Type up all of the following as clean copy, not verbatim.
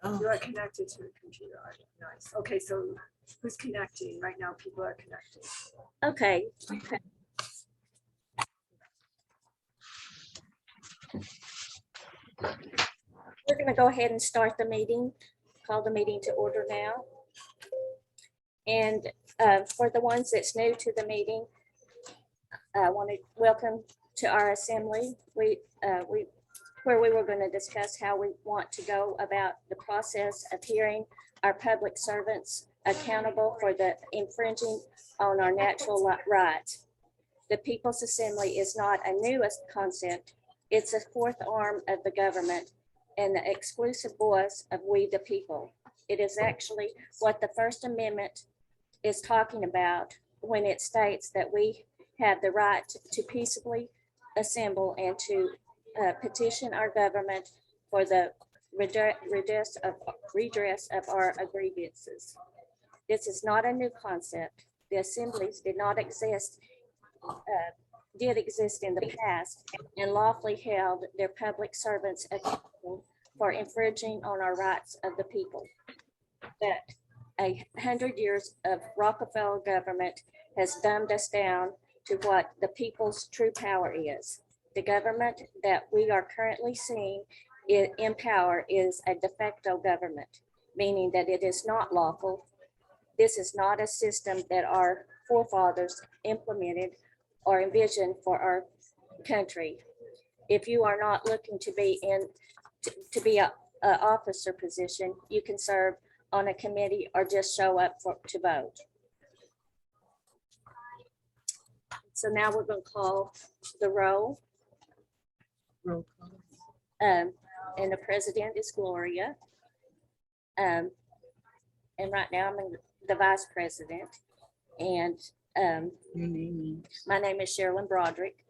Oh, You are connected to the computer. Nice. Okay, so who's connecting? Right now, people are connecting. Okay. We're going to go ahead and start the meeting, call the meeting to order now. And for the ones that's new to the meeting, I want to welcome to our assembly. Where we were going to discuss how we want to go about the process of hearing our public servants accountable for the infringing on our natural rights. The People's Assembly is not a newest concept. It's a fourth arm of the government and the exclusive voice of we the people. It is actually what the First Amendment is talking about when it states that we have the right to peaceably assemble and to petition our government for the redress of our grievances. This is not a new concept. The assemblies did exist in the past and lawfully held their public servants accountable for infringing on our rights of the people. But 100 years of Rockefeller government has dumbed us down to what the people's true power is. The government that we are currently seeing in power is a de facto government, meaning that it is not lawful. This is not a system that our forefathers implemented or envisioned for our country. If you are not looking to be a officer position, you can serve on a committee or just show up to vote. So now we're going to call the roll. roll call. And the president is Gloria. And right now I'm the vice president. And Your name is. my name is Sherilyn Broderick.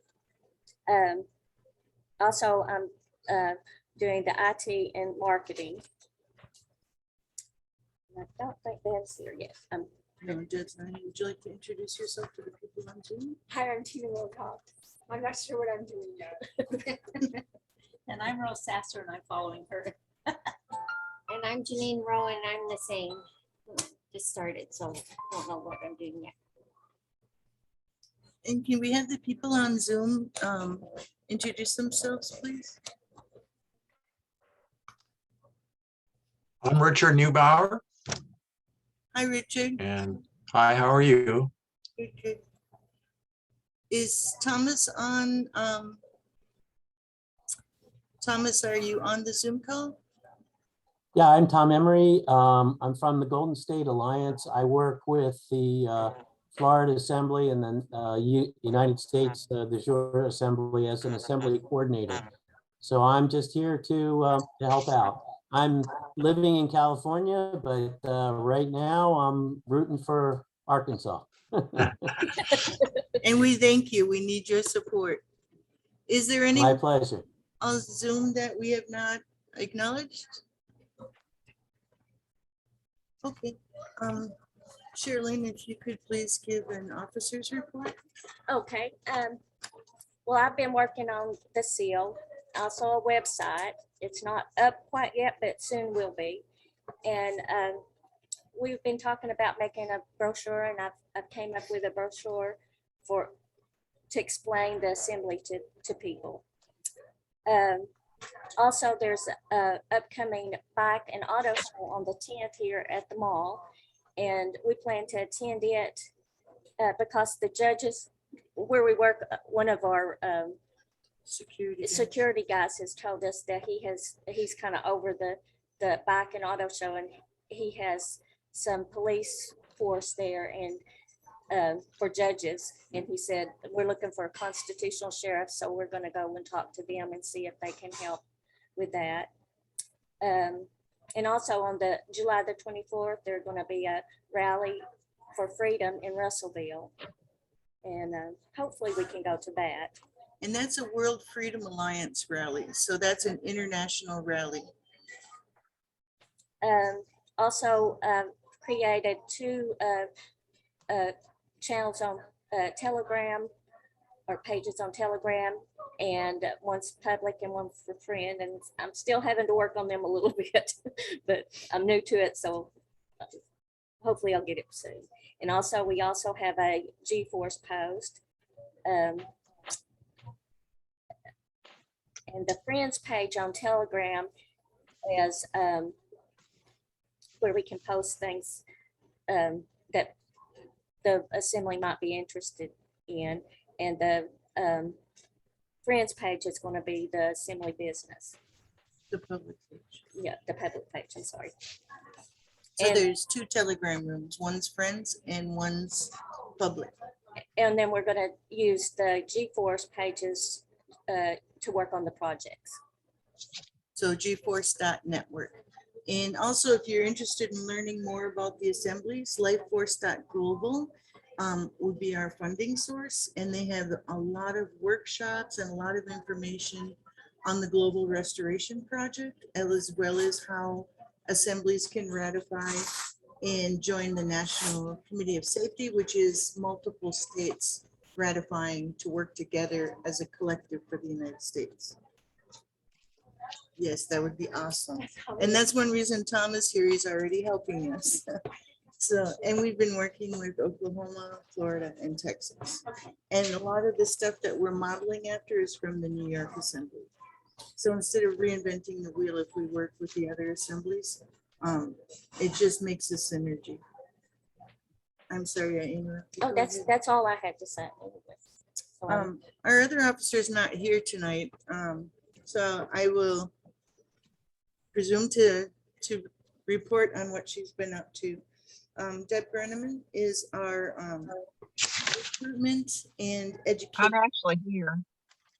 Also, I'm doing the IT and marketing. I don't think Ben's here yet. No, Jed's not. Would you like to introduce yourself to the people on Zoom? Hi, I'm Tina Wilcox. I'm not sure what I'm doing yet. And I'm Rose Sasser and I'm following her. And I'm Janine Rowe and I'm the same. Just started, so I don't know what I'm doing yet. And can we have the people on Zoom introduce themselves, please? I'm Richard Neubauer, Hi, Richard. and hi, how are you? Richard. Is Thomas on? Thomas, are you on the Zoom call? Yeah, I'm Tom Emery. I'm from the Golden State Alliance. I work with the Florida Assembly and then United States, the jure Assembly as an assembly coordinator. So I'm just here to help out. I'm living in California, but right now I'm rooting for Arkansas. And we thank you. We need your support. Is there any My pleasure. on Zoom that we have not acknowledged? Okay, Sherilyn, if you could please give an officer's report. Okay. Well, I've been working on the seal, also a website. It's not up quite yet, but soon will be. And we've been talking about making a brochure, and I've came up with a brochure to explain the assembly to people. Also, there's a upcoming bike and auto show on the 10th here at the mall, and we plan to attend it because the judges where we work, one of our security guys has told us that he's kind of over the bike and auto show, and he has some police force there and for judges, and he said we're looking for a constitutional sheriff, so we're going to go and talk to them and see if they can help with that. And also on the July the 24th, there's going to be a rally for freedom in Russellville, and hopefully we can go to that. And that's a World Freedom Alliance rally. So that's an international rally. Also created two channels on Telegram, or pages on Telegram, and one's public and one for friend, and I'm still having to work on them a little bit, but I'm new to it, so hopefully I'll get it soon. And also, we also have a G-Force post. And the friends page on Telegram is where we can post things that the assembly might be interested in. And the friends page is going to be the assembly business. The public page. Yeah, the public page, I'm sorry. So And- there's two Telegram rooms, one's friends and one's public. And then we're going to use the G-Force pages to work on the projects. So gforce.network. And also, if you're interested in learning more about the assemblies, lifeforce.global would be our funding source. And they have a lot of workshops and a lot of information on the Global Restoration Project, as well as how assemblies can ratify and join the National Committee of Safety, which is multiple states ratifying to work together as a collective for the United States. Yes, that would be awesome. And that's one reason Tom is here. He's already helping us. So, and we've been working with Oklahoma, Florida, and Texas. And a lot of the stuff that we're modeling after is from the New York Assembly. So instead of reinventing the wheel, if we work with the other assemblies, it just makes a synergy. I'm sorry, I interrupted. Oh, Go that's ahead. all I had to say. So, Our other officer is not here tonight, so I will presume to report on what she's been up to. Deb Brenneman is our recruitment and education. I'm actually here.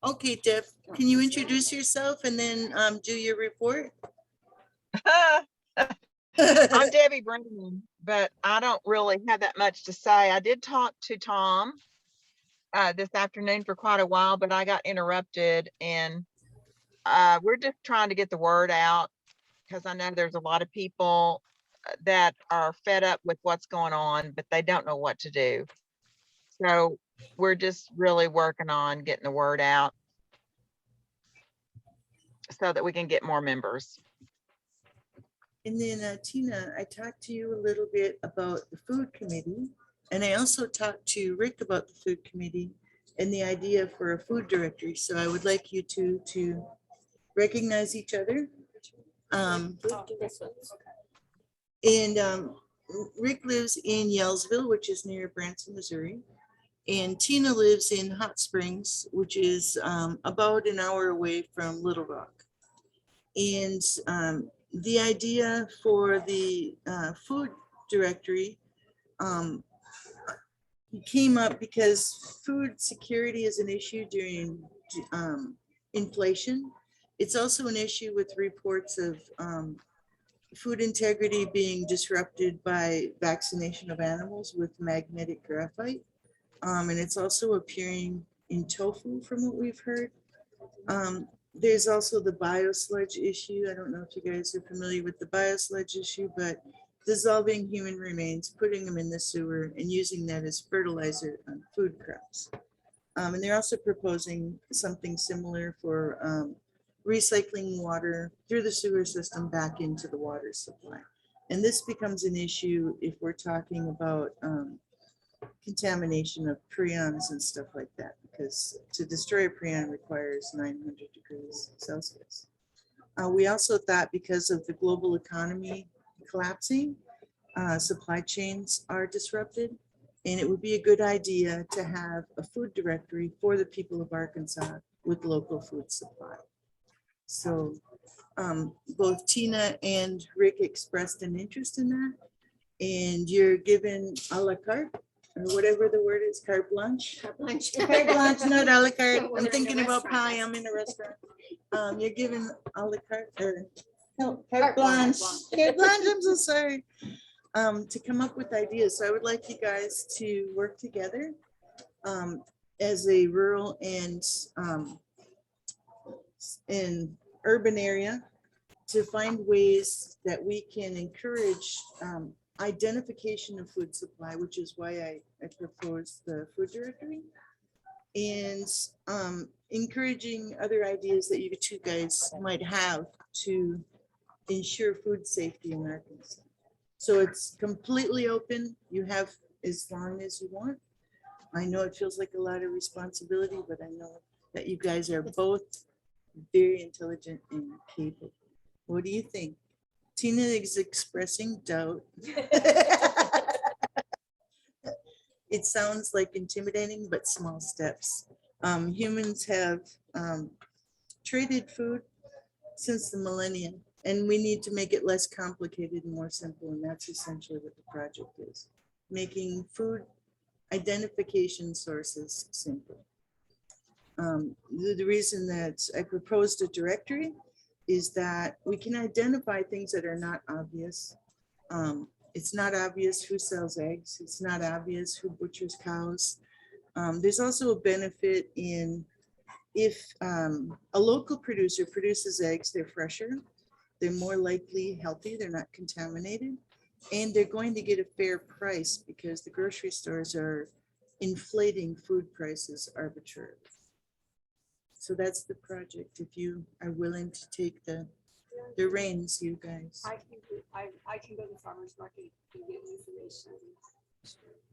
Okay, Deb, can you introduce yourself and then do your report? I'm Debbie Brennan, but I don't really have that much to say. I did talk to Tom this afternoon for quite a while, but I got interrupted, and we're just trying to get the word out because I know there's a lot of people that are fed up with what's going on, but they don't know what to do. So we're just really working on getting the word out so that we can get more members. And then Tina, I talked to you a little bit about the food committee, and I also talked to Rick about the food committee and the idea for a food directory. So I would like you two to recognize each other. And Rick lives in Yellsville, which is near Branson, Missouri. And Tina lives in Hot Springs, which is about an hour away from Little Rock. And the idea for the food directory came up because food security is an issue during inflation. It's also an issue with reports of food integrity being disrupted by vaccination of animals with magnetic graphite. And it's also appearing in tofu from what we've heard. There's also the biosludge issue. I don't know if you guys are familiar with the biosludge issue, but dissolving human remains, putting them in the sewer and using that as fertilizer on food crops. And they're also proposing something similar for recycling water through the sewer system back into the water supply. And this becomes an issue if we're talking about contamination of prions and stuff like that, because to destroy a prion requires 900 degrees Celsius. We also thought because of the global economy collapsing, supply chains are disrupted, and it would be a good idea to have a food directory for the people of Arkansas with local food supply. So both Tina and Rick expressed an interest in that, and you're given a la carte, or whatever the word is, carte blanche. Carte blanche. Carte blanche, not a la carte. We're I'm in a thinking about restaurant. pie. I'm in a restaurant. You're given a la carte, or no, Carte carte blanche. blanche. Carte blanche, I'm so sorry. To come up with ideas. So I would like you guys to work together as a rural and in urban area to find ways that we can encourage identification of food supply, which is why I proposed the food directory. and encouraging other ideas that you two guys might have to ensure food safety in Arkansas. So it's completely open. You have as long as you want. I know it feels like a lot of responsibility, but I know that you guys are both very intelligent and capable. What do you think? Tina is expressing doubt. It sounds like intimidating, but small steps. Humans have traded food since the millennium, and we need to make it less complicated and more simple, and that's essentially what the project is. Making food identification sources simple. The reason that I proposed a directory is that we can identify things that are not obvious. It's not obvious who sells eggs. It's not obvious who butchers cows. There's also a benefit in if a local producer produces eggs, they're fresher, they're more likely healthy, they're not contaminated, and they're going to get a fair price because the grocery stores are inflating food prices arbitrarily. So that's the project. If you are willing to take the reins, you guys. I can go to the farmer's market and get information.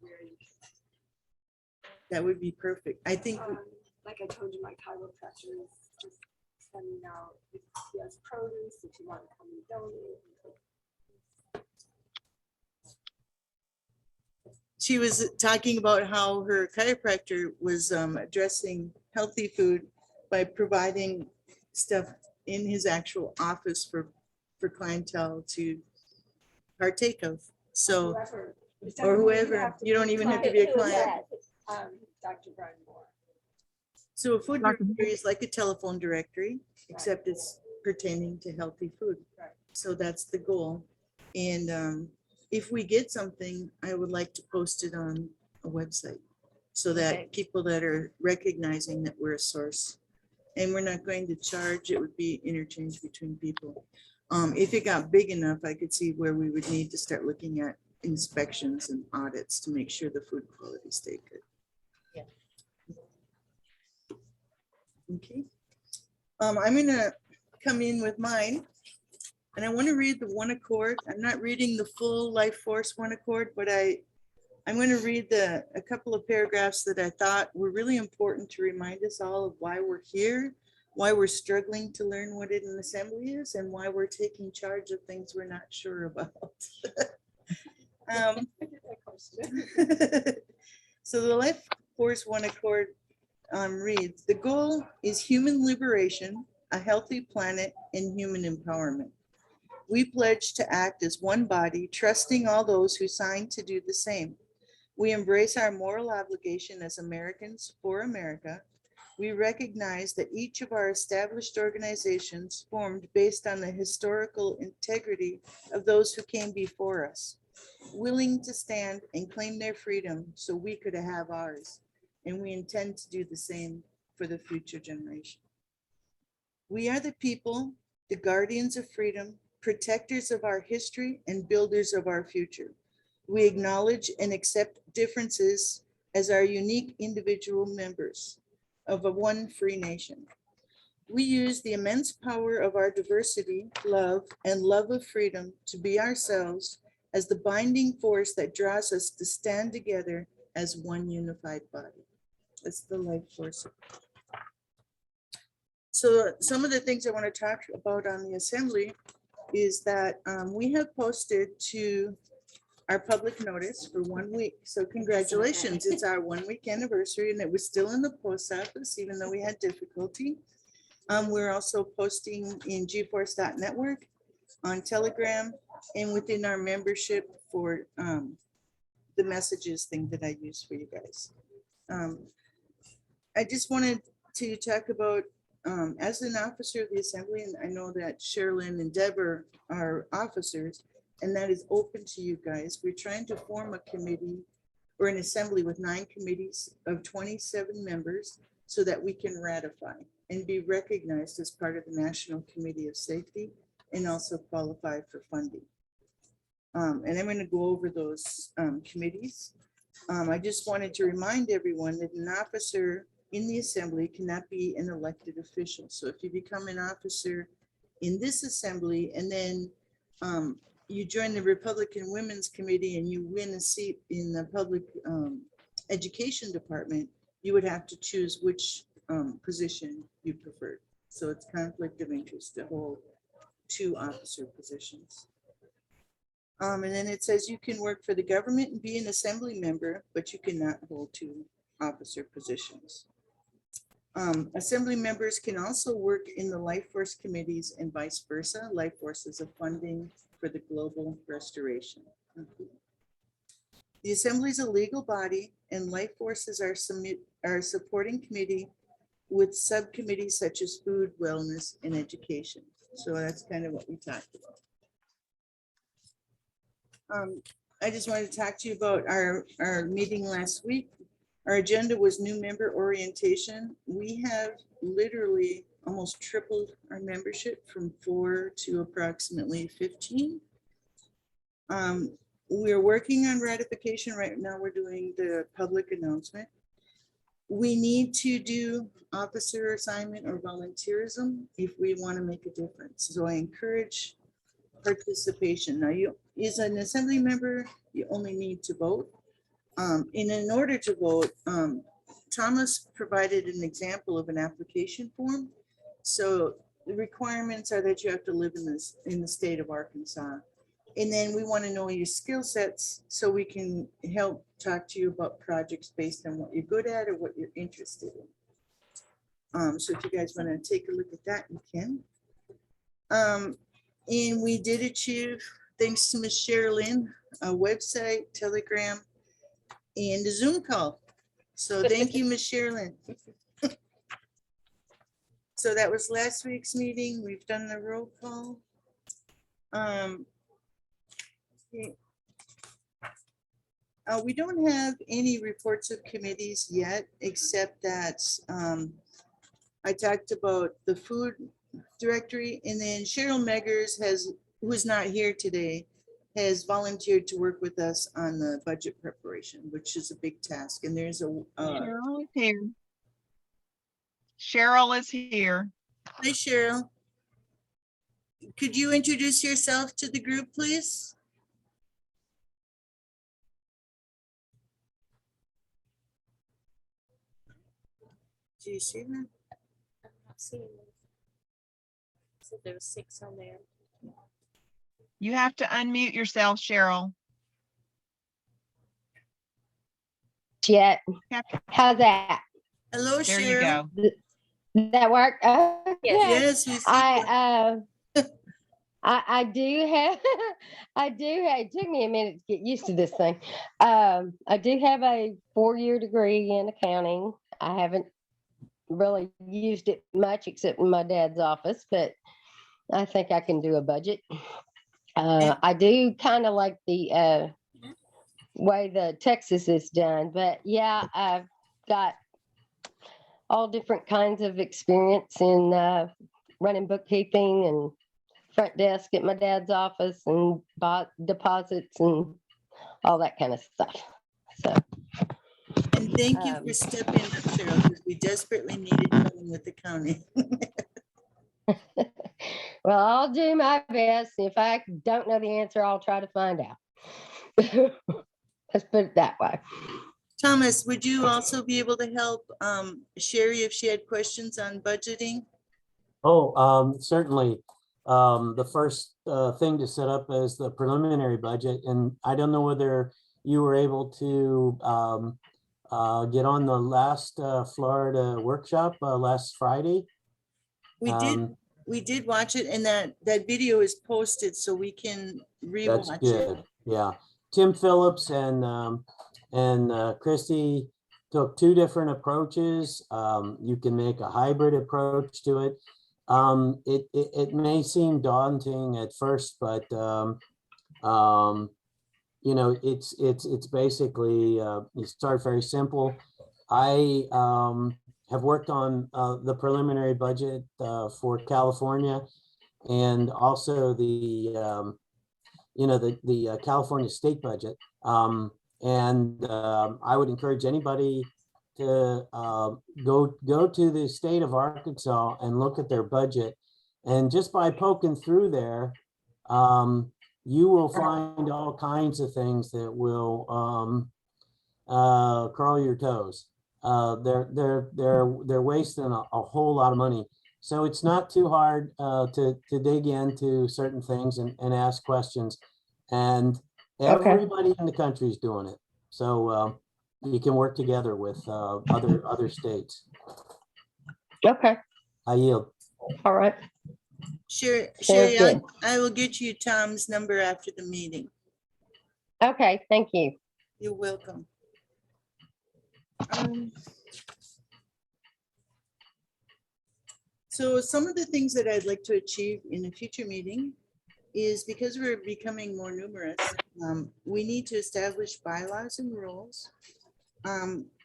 Where you That would be perfect. I think, like I told you, my chiropractor is just sending out if he has produce, if you want to come and donate. she was talking about how her chiropractor was addressing healthy food by providing stuff in his actual office for clientele to partake of. So, Whoever. It or doesn't mean whoever, have to you don't be even have to be a Who is client. that? Dr. Brian Moore. So a food Dr. directory is like a telephone directory, except it's pertaining to healthy food. Right. So that's the goal. And if we get something, I would like to post it on a website so that Okay. people that are recognizing that we're a source, and we're not going to charge, it would be interchange between people. If it got big enough, I could see where we would need to start looking at inspections and audits to make sure the food quality stayed good. Okay. I'm gonna come in with mine. And I want to read the One Accord. I'm not reading the full Life Force One Accord, but I'm going to read a couple of paragraphs that I thought were really important to remind us all of why we're here, why we're struggling to learn what an assembly is, and why we're taking charge of things we're not sure about. So the Life Force One Accord reads, the goal is human liberation, a healthy planet, and human empowerment. We pledge to act as one body, trusting all those who sign to do the same. We embrace our moral obligation as Americans for America. We recognize that each of our established organizations formed based on the historical integrity of those who came before us, willing to stand and claim their freedom so we could have ours. And we intend to do the same for the future generation. We are the people, the guardians of freedom, protectors of our history, and builders of our future. We acknowledge and accept differences as our unique individual members of a one free nation. We use the immense power of our diversity, love, and love of freedom to be ourselves as the binding force that draws us to stand together as one unified body. That's the Life Force. So some of the things I want to talk about on the assembly is that we have posted to our public notice for 1 week. So congratulations, it's our 1 week anniversary, and it was still in the post office, even though we had difficulty. We're also posting in gforce.network, on Telegram, and within our membership for the messages thing that I use for you guys. I just wanted to talk about, as an officer of the assembly, and I know that Sherilyn and Deborah are officers, and that is open to you guys. We're trying to form a committee or an assembly with 9 committees of 27 members so that we can ratify and be recognized as part of the National Committee of Safety and also qualify for funding. And I'm going to go over those committees. I just wanted to remind everyone that an officer in the assembly cannot be an elected official. So if you become an officer in this assembly and then you join the Republican Women's Committee and you win a seat in the public education department, you would have to choose which position you preferred. So it's conflict of interest to hold 2 officer positions. And then it says you can work for the government and be an assembly member, but you cannot hold 2 officer positions. Assembly members can also work in the Life Force committees and vice versa. Life Force is a funding for the global restoration. The assembly is a legal body and Life Forces are a supporting committee with subcommittees such as food, wellness, and education. So that's kind of what we talked about. I just wanted to talk to you about our meeting last week. Our agenda was new member orientation. We have literally almost tripled our membership from 4 to approximately 15. We're working on ratification right now. We're doing the public announcement. We need to do officer assignment or volunteerism if we want to make a difference. So I encourage participation. Now, you as an assembly member, you only need to vote. And in order to vote, Thomas provided an example of an application form. So the requirements are that you have to live in the state of Arkansas. And then we want to know your skill sets so we can help talk to you about projects based on what you're good at or what you're interested in. So if you guys want to take a look at that, you can. And we did achieve, thanks to Ms. Sherilyn, a website, Telegram, and a Zoom call. So thank you, Ms. Sherilyn. So that was last week's meeting. We've done the roll call. Okay. We don't have any reports of committees yet, except that I talked about the food directory, and then Cheryl Meggers who is not here today, has volunteered to work with us on the budget preparation, which is a big task. And there's a Cheryl is here. Cheryl is here. hi, Cheryl. Could you introduce yourself to the group, please? Do you see her? I'm not seeing them. So there was 6 on there. You have to unmute yourself, Cheryl. Yet. Yep. How's that? Hello, There you Cheryl. go. Does that work? Okay. Yes, we see you. I do have it took me a minute to get used to this thing. I do have a 4-year degree in accounting. I haven't really used it much except in my dad's office, but I think I can do a budget. I do kind of like the way the Texas is done, but yeah, I've got all different kinds of experience in running bookkeeping and front desk at my dad's office and deposits and all that kind of stuff. So, And thank you for stepping up, Cheryl, because we desperately needed someone with accounting. well, I'll do my best. If I don't know the answer, I'll try to find out. Let's put it that way. Thomas, would you also be able to help Sherry if she had questions on budgeting? Oh, certainly. The first thing to set up is the preliminary budget, and I don't know whether you were able to get on the last Florida workshop last Friday. We did watch it, and that video is posted so we can That's rewatch good. it. Yeah, Tim Phillips and Christy took 2 different approaches. You can make a hybrid approach to it. It may seem daunting at first, but you know, it's basically you start very simple. I have worked on the preliminary budget for California, and also the you know, the California state budget. I would encourage anybody to go to the state of Arkansas and look at their budget. And just by poking through there, you will find all kinds of things that will curl your toes. They're wasting a whole lot of money. So it's not too hard to dig into certain things and ask questions. And Okay. everybody in the country is doing it. So you can work together with other states. Okay. I yield. All right. Sure, Sounds Sherry, good. I will get you Tom's number after the meeting. Okay. Thank you. You're welcome. So some of the things that I'd like to achieve in a future meeting is, because we're becoming more numerous, we need to establish bylaws and rules.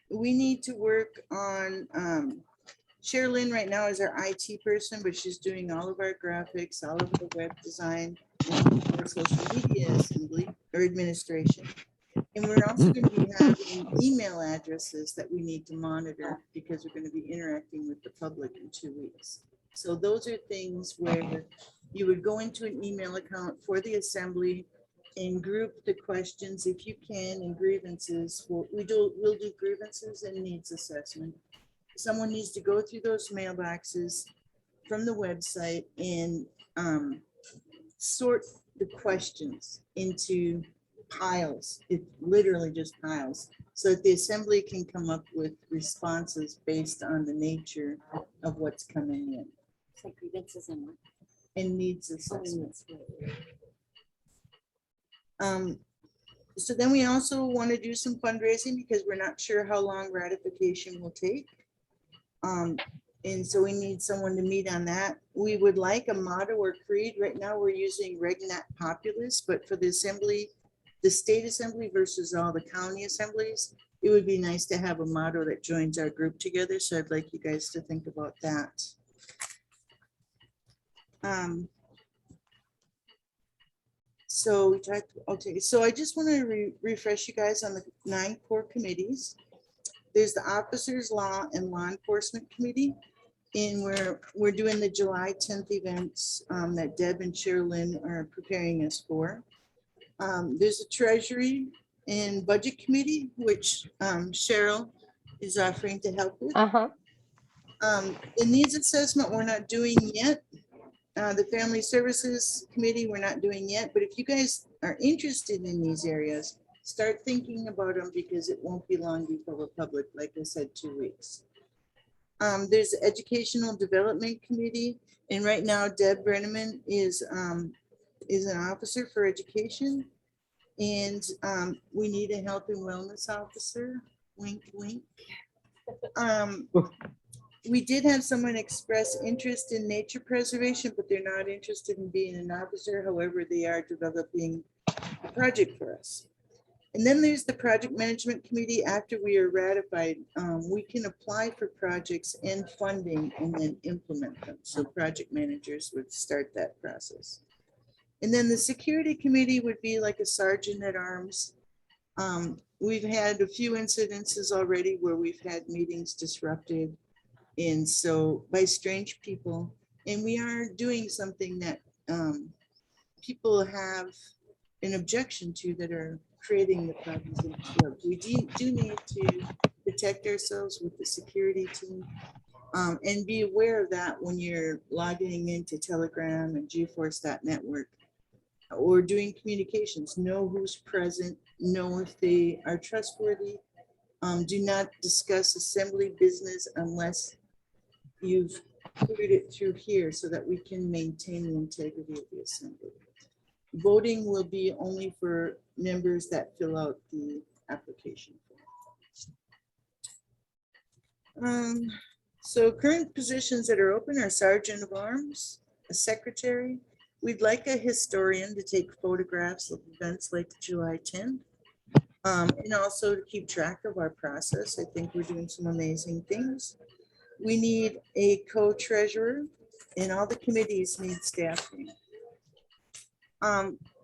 We need to work on, Sherilyn right now is our IT person, but she's doing all of our graphics, all of the web design, and our social media assembly or administration. And we're also going to be having email addresses that we need to monitor, because we're going to be interacting with the public in 2 weeks. So those are things where you would go into an email account for the assembly and group the questions if you can, and grievances. We'll do grievances and needs assessment. Someone needs to go through those mailboxes from the website and sort the questions into piles. It literally just piles, so that the assembly can come up with responses based on the nature of what's coming in. It's like grievances and what? And needs assessment. So then we also want to do some fundraising, because we're not sure how long ratification will take. And so we need someone to meet on that. We would like a motto or creed. Right now we're using Regnat Populus, but for the assembly, the state assembly versus all the county assemblies, it would be nice to have a motto that joins our group together. So I'd like you guys to think about that. So we talked, okay, so I just want to refresh you guys on the 9 core committees. There's the Officers Law and Law Enforcement Committee, and we're doing the July 10th events that Deb and Sherilyn are preparing us for. There's a Treasury and Budget Committee, which Cheryl is offering to help with. The needs assessment we're not doing yet. The Family Services Committee we're not doing yet, but if you guys are interested in these areas, start thinking about them, because it won't be long before we're public, like I said, 2 weeks. There's the Educational Development Committee, and right now Deb Brenneman is an officer for education, and we need a health and wellness officer. Wink, wink. We did have someone express interest in nature preservation, but they're not interested in being an officer. However, they are developing a project for us. And then there's the Project Management Committee. After we are ratified, we can apply for projects and funding and then implement them. So project managers would start that process. And then the Security Committee would be like a sergeant at arms. We've had a few incidences already where we've had meetings disrupted, and so by strange people, and we are doing something that people have an objection to, that are creating the problems. We do need to protect ourselves with the security team, and be aware of that when you're logging into Telegram and GeForce.network or doing communications. Know who's present, know if they are trustworthy. Do not discuss assembly business unless you've cleared it through here, so that we can maintain the integrity of the assembly. Voting will be only for members that fill out the application. So current positions that are open are Sergeant of Arms, a secretary. We'd like a historian to take photographs of events like July 10th, and also to keep track of our process. I think we're doing some amazing things. We need a co-treasurer, and all the committees need staffing.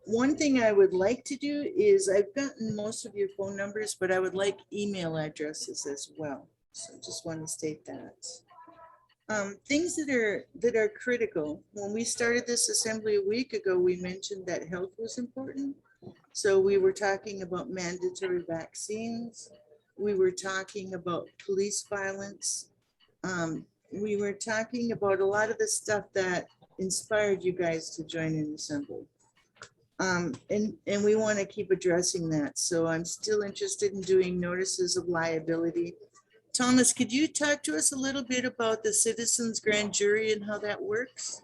One thing I would like to do is, I've gotten most of your phone numbers, but I would like email addresses as well. So just want to state that. Things that are critical. When we started this assembly a week ago, we mentioned that health was important. So we were talking about mandatory vaccines. We were talking about police violence. We were talking about a lot of the stuff that inspired you guys to join an assembly. And we want to keep addressing that. So I'm still interested in doing notices of liability. Thomas, could you talk to us a little bit about the citizens grand jury and how that works?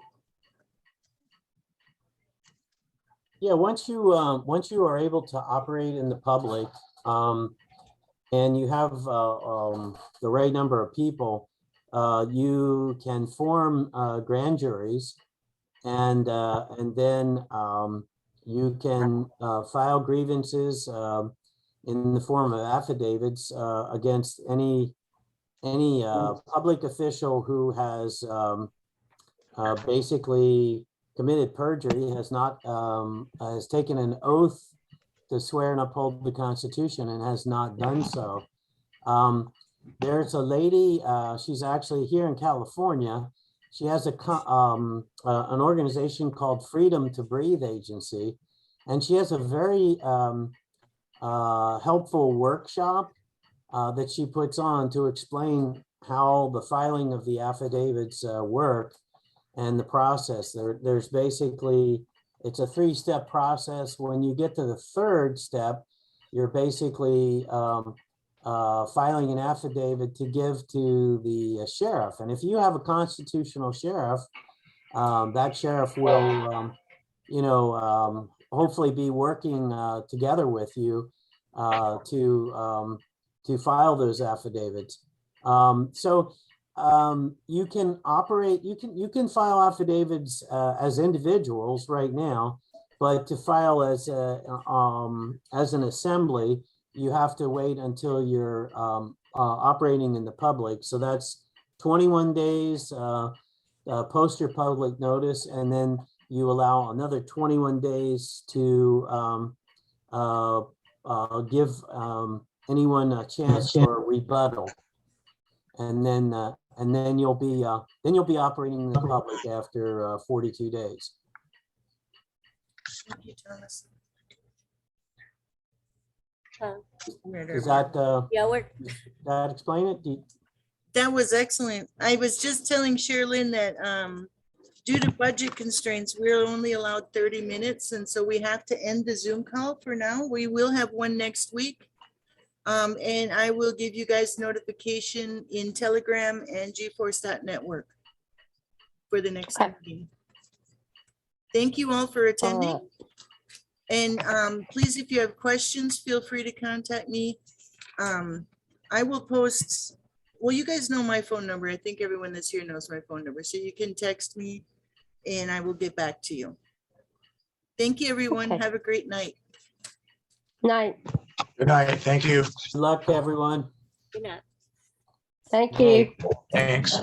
Yeah, once you are able to operate in the public, and you have the right number of people, you can form grand juries, and then you can file grievances in the form of affidavits against any public official who has basically committed perjury, has taken an oath to swear and uphold the Constitution and has not done so. There's a lady, she's actually here in California. She has an organization called Freedom to Breathe Agency, and she has a very helpful workshop that she puts on to explain how the filing of the affidavits work and the process. There's basically, it's a 3-step process. When you get to the 3rd step, you're basically filing an affidavit to give to the sheriff. And if you have a constitutional sheriff, that sheriff will, hopefully be working together with you to file those affidavits. You can operate, you can file affidavits as individuals right now, but to file as an assembly, you have to wait until you're operating in the public. So that's 21 days, post your public notice, and then you allow another 21 days to give anyone a chance for rebuttal. And then you'll be operating in the public after 42 days. Thank you, Thomas. Does that Yeah, that explain it? That was excellent. I was just telling Sherilyn that due to budget constraints, we're only allowed 30 minutes. And so we have to end the Zoom call for now. We will have one next week. And I will give you guys notification in Telegram and GeForce.network for the next meeting. Thank you all for attending. And please, if you have questions, feel free to contact me. I will post, well, you guys know my phone number. I think everyone that's here knows my phone number. So you can text me and I will get back to you. Thank you, everyone. Okay. Have a great night. Night. Good night. Thank you. Good luck, everyone. good night. Thank you. Thanks.